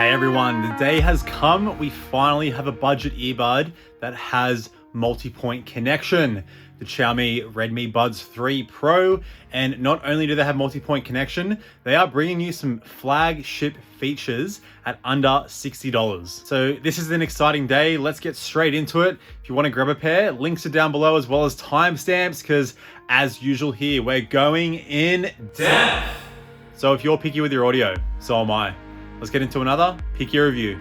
Hey everyone, the day has come. We finally have a budget earbud that has multi-point connection. The Xiaomi Redmi Buds 3 Pro, and not only do they have multi-point connection, they are bringing you some flagship features at under $60. So this is an exciting day. Let's get straight into it. If you want to grab a pair, links are down below as well as timestamps, because as usual here, we're going in depth. So if you're picky with your audio, so am I. Let's get into another picky review.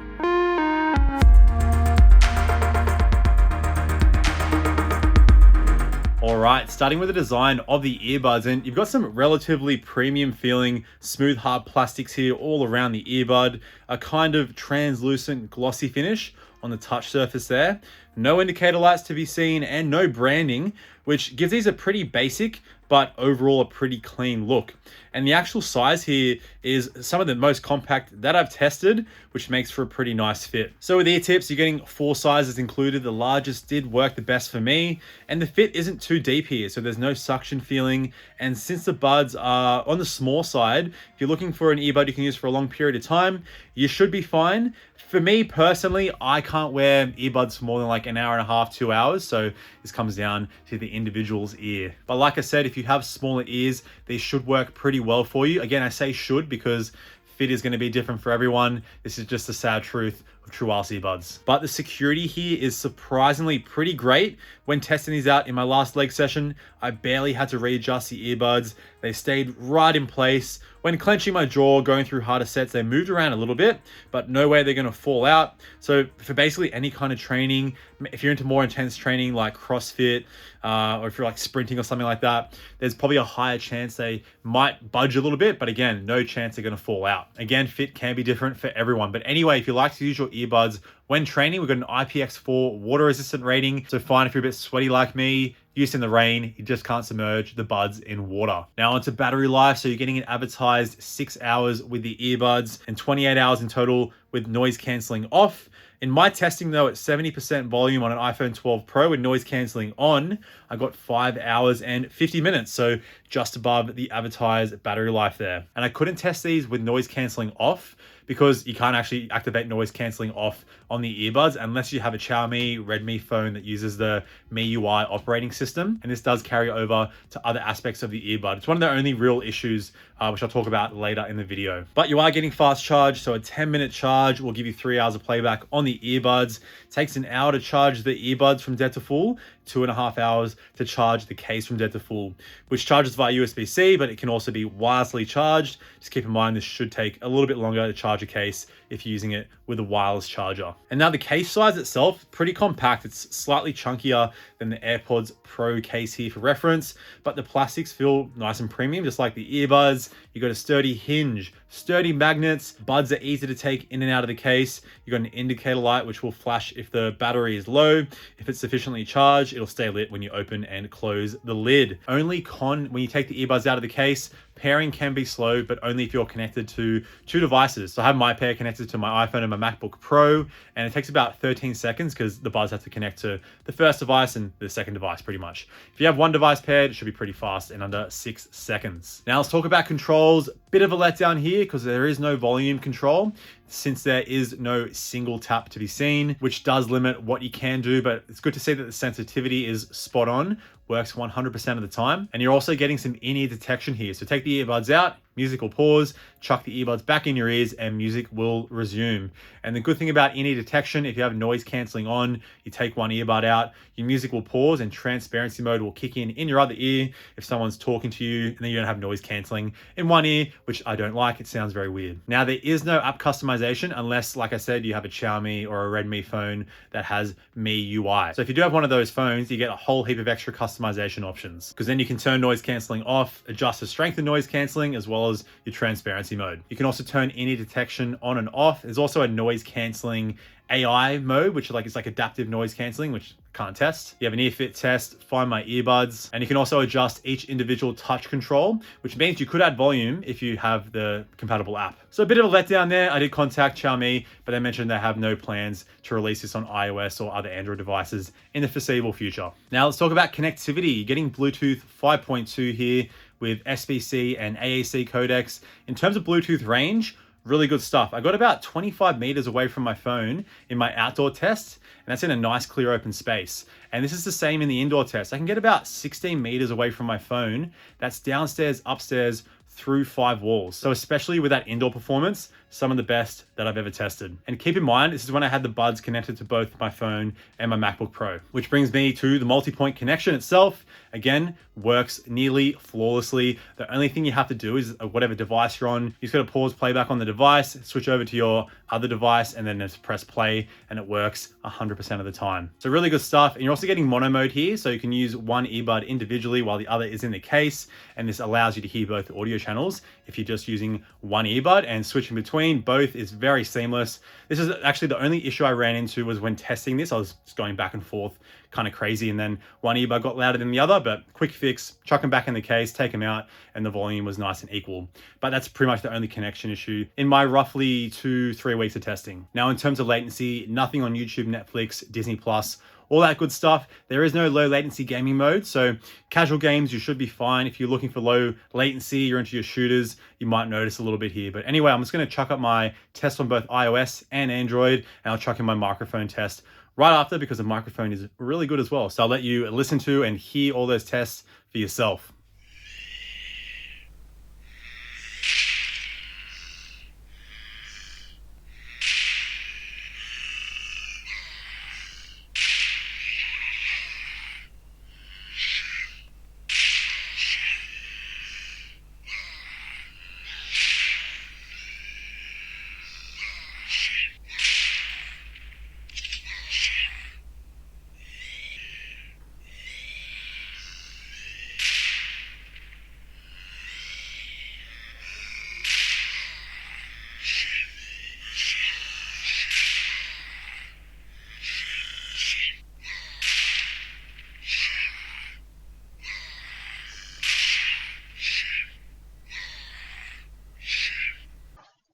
All right, starting with the design of the earbuds, and you've got some relatively premium feeling smooth hard plastics here all around the earbud, a kind of translucent glossy finish on the touch surface there. No indicator lights to be seen and no branding, which gives these a pretty basic but overall a pretty clean look. And the actual size here is some of the most compact that I've tested, which makes for a pretty nice fit. So with ear tips, you're getting 4 sizes included. The largest did work the best for me, and the fit isn't too deep here, so there's no suction feeling. And since the buds are on the small side, if you're looking for an earbud you can use for a long period of time, you should be fine. For me personally, I can't wear earbuds for more than like an hour and a half, 2 hours. So this comes down to the individual's ear. But like I said, if you have smaller ears, these should work pretty well for you. Again, I say should because fit is going to be different for everyone. This is just the sad truth of true wireless earbuds. But the security here is surprisingly pretty great. When testing these out in my last leg session, I barely had to readjust the earbuds. They stayed right in place. When clenching my jaw, going through harder sets, they moved around a little bit, but no way they're going to fall out. So for basically any kind of training, if you're into more intense training like CrossFit, or if you're like sprinting or something like that, there's probably a higher chance they might budge a little bit, but again, no chance they're going to fall out. Again, fit can be different for everyone. But anyway, if you like to use your earbuds when training, we've got an IPX4 water resistant rating. So fine if you're a bit sweaty like me, use in the rain, you just can't submerge the buds in water. Now onto battery life. So you're getting an advertised 6 hours with the earbuds and 28 hours in total with noise cancelling off. In my testing though, at 70% volume on an iPhone 12 Pro with noise cancelling on, I got 5 hours and 50 minutes. So just above the advertised battery life there. And I couldn't test these with noise cancelling off because you can't actually activate noise cancelling off on the earbuds unless you have a Xiaomi Redmi phone that uses the MIUI operating system. And this does carry over to other aspects of the earbud. It's one of the only real issues, which I'll talk about later in the video. But you are getting fast charge. So a 10-minute charge will give you 3 hours of playback on the earbuds. It takes an hour to charge the earbuds from dead to full, 2.5 hours to charge the case from dead to full, which charges via USB-C, but it can also be wirelessly charged. Just keep in mind, this should take a little bit longer to charge a case if you're using it with a wireless charger. And now the case size itself, pretty compact. It's slightly chunkier than the AirPods Pro case here for reference, but the plastics feel nice and premium, just like the earbuds. You got a sturdy hinge, sturdy magnets, buds are easy to take in and out of the case. You got an indicator light, which will flash if the battery is low. If it's sufficiently charged, it'll stay lit when you open and close the lid. Only con when you take the earbuds out of the case, pairing can be slow, but only if you're connected to 2 devices. So I have my pair connected to my iPhone and my MacBook Pro, and it takes about 13 seconds because the buds have to connect to the first device and the second device pretty much. If you have one device paired, it should be pretty fast in under 6 seconds. Now let's talk about controls. Bit of a letdown here because there is no volume control, since there is no single tap to be seen, which does limit what you can do, but it's good to see that the sensitivity is spot on, works 100% of the time. And you're also getting some in-ear detection here. So take the earbuds out, music will pause, chuck the earbuds back in your ears, and music will resume. And the good thing about in-ear detection, if you have noise cancelling on, you take one earbud out, your music will pause and transparency mode will kick in your other ear if someone's talking to you, and then you don't have noise cancelling in one ear, which I don't like. It sounds very weird. Now, there is no app customization unless, like I said, you have a Xiaomi or a Redmi phone that has MIUI. So if you do have one of those phones, you get a whole heap of extra customization options, because then you can turn noise cancelling off, adjust the strength of noise cancelling, as well as your transparency mode. You can also turn in-ear detection on and off. There's also a noise cancelling AI mode, which is like adaptive noise cancelling, which I can't test. You have an ear fit test, find my earbuds, and you can also adjust each individual touch control, which means you could add volume if you have the compatible app. So a bit of a letdown there. I did contact Xiaomi, but they mentioned they have no plans to release this on iOS or other Android devices in the foreseeable future. Now let's talk about connectivity. You're getting Bluetooth 5.2 here with SBC and AAC codecs. In terms of Bluetooth range, really good stuff. I got about 25 meters away from my phone in my outdoor test, and that's in a nice clear open space. And this is the same in the indoor test. I can get about 16 meters away from my phone. That's downstairs, upstairs, through 5 walls. So especially with that indoor performance, some of the best that I've ever tested. And keep in mind, this is when I had the buds connected to both my phone and my MacBook Pro, which brings me to the multi-point connection itself. Again, works nearly flawlessly. The only thing you have to do is whatever device you're on, you just gotta pause playback on the device, switch over to your other device, and then just press play, and it works 100% of the time. So really good stuff. And you're also getting mono mode here, so you can use one earbud individually while the other is in the case. And this allows you to hear both audio channels if you're just using one earbud, and switching between both is very seamless. This is actually the only issue I ran into was when testing this. I was just going back and forth kind of crazy, and then one earbud got louder than the other, but quick fix, chuck them back in the case, take them out, and the volume was nice and equal. But that's pretty much the only connection issue in my roughly 2-3 weeks of testing. Now, in terms of latency, nothing on YouTube, Netflix, Disney Plus, all that good stuff. There is no low latency gaming mode, so casual games, you should be fine. If you're looking for low latency, you're into your shooters, you might notice a little bit here. But anyway, I'm just gonna chuck up my test on both iOS and Android, and I'll chuck in my microphone test right after, because the microphone is really good as well. So I'll let you listen to and hear all those tests for yourself.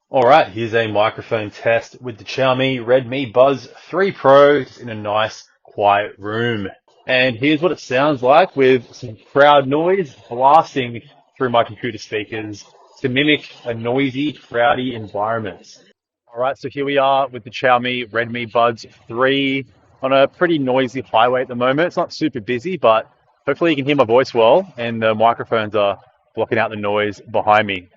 All right, here's a microphone test with the Xiaomi Redmi Buds 3 Pro just in a nice quiet room. And here's what it sounds like with some crowd noise blasting through my computer speakers to mimic a noisy, crowdy environment. All right, so here we are with the Xiaomi Redmi Buds 3 on a pretty noisy highway at the moment. It's not super busy, but hopefully you can hear my voice well, and the microphones are blocking out the noise behind me.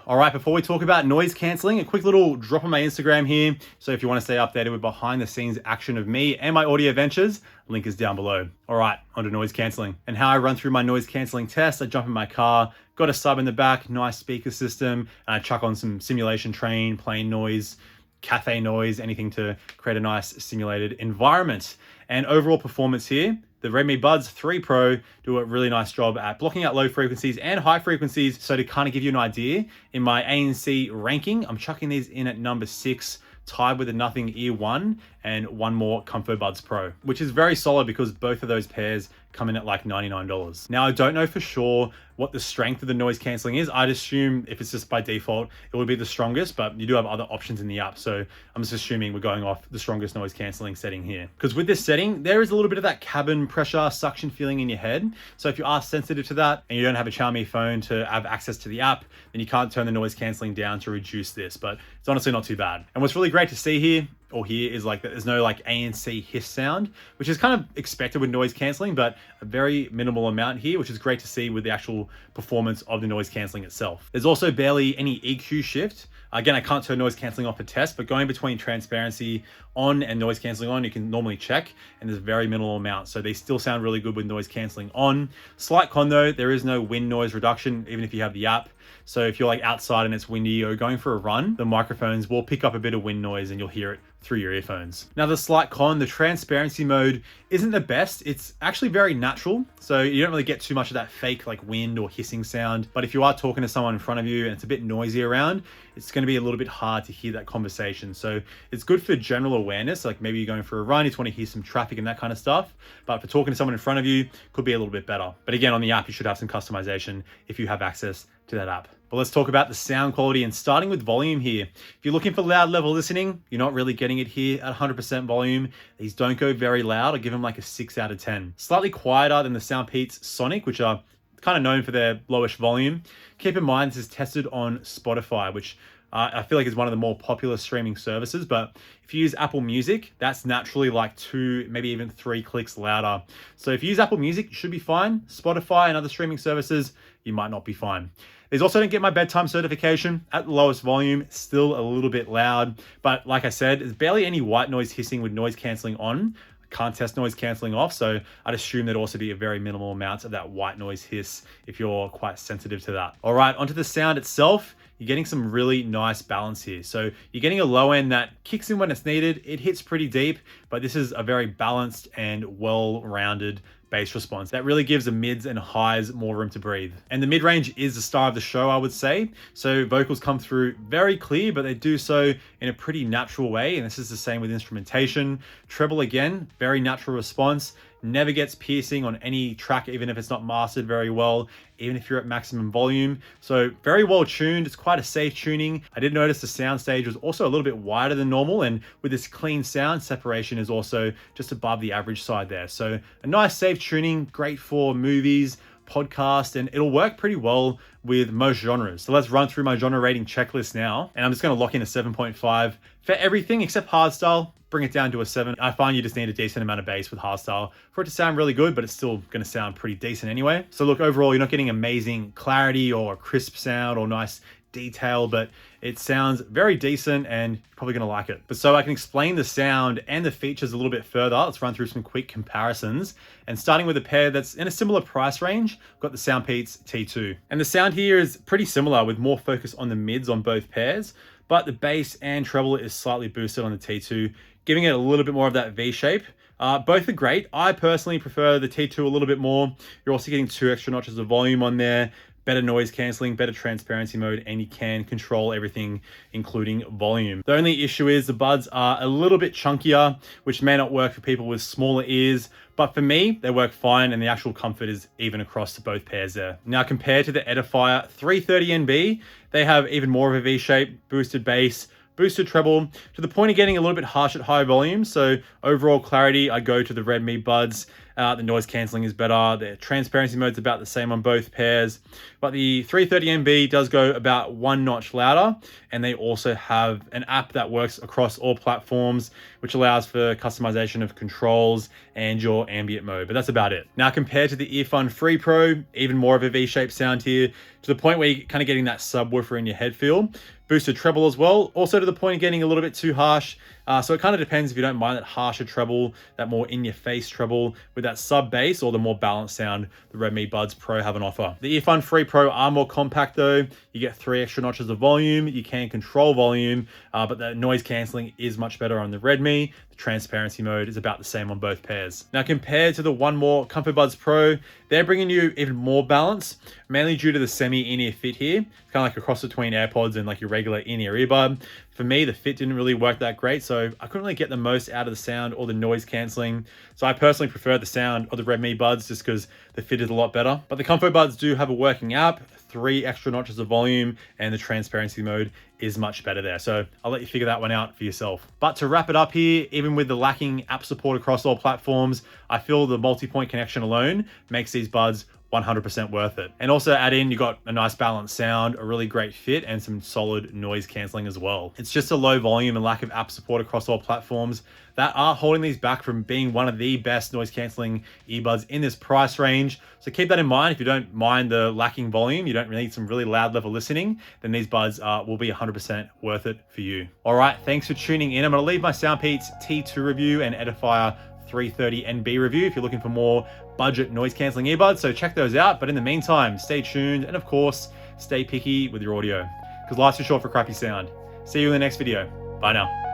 All right, before we talk about noise cancelling, a quick little drop on my Instagram here. So if you want to stay updated with behind the scenes action of me and my audio ventures, link is down below. All right, onto noise cancelling. And how I run through my noise cancelling test, I jump in my car, got a sub in the back, nice speaker system, and I chuck on some simulation train, plane noise, cafe noise, anything to create a nice simulated environment. And overall performance here, the Redmi Buds 3 Pro do a really nice job at blocking out low frequencies and high frequencies. So to kind of give you an idea, in my ANC ranking, I'm chucking these in at number 6, tied with the Nothing Ear 1 and one more Comfort Buds Pro, which is very solid because both of those pairs come in at like $99. Now, I don't know for sure what the strength of the noise cancelling is. I'd assume if it's just by default, it would be the strongest, but you do have other options in the app. So I'm just assuming we're going off the strongest noise cancelling setting here. Because with this setting, there is a little bit of that cabin pressure suction feeling in your head. So if you are sensitive to that and you don't have a Xiaomi phone to have access to the app, then you can't turn the noise cancelling down to reduce this, but it's honestly not too bad. And what's really great to see here is like that there's no like ANC hiss sound, which is kind of expected with noise cancelling, but a very minimal amount here, which is great to see with the actual performance of the noise cancelling itself. There's also barely any EQ shift. Again, I can't turn noise cancelling off for test, but going between transparency on and noise cancelling on, you can normally check, and there's very minimal amount. So they still sound really good with noise cancelling on. Slight con though, there is no wind noise reduction, even if you have the app. So if you're like outside and it's windy or going for a run, the microphones will pick up a bit of wind noise and you'll hear it through your earphones. Now the slight con, the transparency mode isn't the best. It's actually very natural. So you don't really get too much of that fake like wind or hissing sound. But if you are talking to someone in front of you and it's a bit noisy around, it's going to be a little bit hard to hear that conversation. So it's good for general awareness. Like maybe you're going for a run, you just want to hear some traffic and that kind of stuff. But for talking to someone in front of you, could be a little bit better. But again, on the app, you should have some customization if you have access to that app. But let's talk about the sound quality, and starting with volume here. If you're looking for loud level listening, you're not really getting it here at 100% volume. These don't go very loud. I give them like a 6 out of 10. Slightly quieter than the Soundpeats Sonic, which are kind of known for their lowish volume. Keep in mind, this is tested on Spotify, which I feel like it's one of the more popular streaming services, but if you use Apple Music, that's naturally like 2, maybe even 3 clicks louder. So if you use Apple Music, you should be fine. Spotify and other streaming services, you might not be fine. There's also Don't Get My Bedtime certification at the lowest volume, still a little bit loud. But like I said, there's barely any white noise hissing with noise cancelling on. Can't test noise cancelling off, so I'd assume there'd also be a very minimal amount of that white noise hiss if you're quite sensitive to that. All right, onto the sound itself. You're getting some really nice balance here. So you're getting a low end that kicks in when it's needed. It hits pretty deep, but this is a very balanced and well-rounded bass response that really gives the mids and highs more room to breathe. And the mid-range is the star of the show, I would say. So vocals come through very clear, but they do so in a pretty natural way. And this is the same with instrumentation. Treble again, very natural response. Never gets piercing on any track, even if it's not mastered very well, even if you're at maximum volume. So very well tuned. It's quite a safe tuning. I did notice the sound stage was also a little bit wider than normal, and with this clean sound, separation is also just above the average side there. So a nice safe tuning, great for movies, podcast, and it'll work pretty well with most genres. So let's run through my genre rating checklist now, and I'm just going to lock in a 7.5 for everything except hardstyle. Bring it down to a 7. I find you just need a decent amount of bass with hardstyle for it to sound really good, but it's still going to sound pretty decent anyway. So look, overall, you're not getting amazing clarity or crisp sound or nice detail, but it sounds very decent and you're probably going to like it. But so I can explain the sound and the features a little bit further. Let's run through some quick comparisons. And starting with a pair that's in a similar price range, we've got the Soundpeats T2. And the sound here is pretty similar with more focus on the mids on both pairs, but the bass and treble is slightly boosted on the T2, giving it a little bit more of that V shape. Both are great. I personally prefer the T2 a little bit more. You're also getting 2 extra notches of volume on there, better noise cancelling, better transparency mode, and you can control everything, including volume. The only issue is the buds are a little bit chunkier, which may not work for people with smaller ears, but for me, they work fine, and the actual comfort is even across to both pairs there. Now, compared to the Edifier 330NB, they have even more of a V shape, boosted bass, boosted treble, to the point of getting a little bit harsh at high volume. So overall clarity, I go to the Redmi buds. The noise cancelling is better. The transparency mode's about the same on both pairs. But the 330NB does go about 1 notch louder. And they also have an app that works across all platforms, which allows for customization of controls and your ambient mode. But that's about it. Now, compared to the Earfun Free Pro, even more of a V-shaped sound here, to the point where you're kind of getting that subwoofer in your head feel. Boosted treble as well, also to the point of getting a little bit too harsh. So it kind of depends if you don't mind that harsher treble, that more in-your-face treble with that sub bass, or the more balanced sound the Redmi Buds Pro have on offer. The Earfun Free Pro are more compact though. You get 3 extra notches of volume. You can control volume, but the noise cancelling is much better on the Redmi. The transparency mode is about the same on both pairs. Now, compared to the One More Comfort Buds Pro, they're bringing you even more balance, mainly due to the semi-in-ear fit here. It's kind of like a cross between AirPods and like your regular in-ear earbud. For me, the fit didn't really work that great, so I couldn't really get the most out of the sound or the noise cancelling. So I personally prefer the sound of the Redmi Buds just because the fit is a lot better. But the Comfort Buds do have a working app, 3 extra notches of volume, and the transparency mode is much better there. So I'll let you figure that one out for yourself. But to wrap it up here, even with the lacking app support across all platforms, I feel the multi-point connection alone makes these buds 100% worth it. And also add in, you got a nice balanced sound, a really great fit, and some solid noise cancelling as well. It's just a low volume and lack of app support across all platforms that are holding these back from being one of the best noise cancelling earbuds in this price range. So keep that in mind. If you don't mind the lacking volume, you don't really need some really loud level listening, then these buds will be 100% worth it for you. All right, thanks for tuning in. I'm gonna leave my Soundpeats T2 review and Edifier 330NB review if you're looking for more budget noise cancelling earbuds, so check those out. But in the meantime, stay tuned, and of course, stay picky with your audio, because life's too short for crappy sound. See you in the next video. Bye now.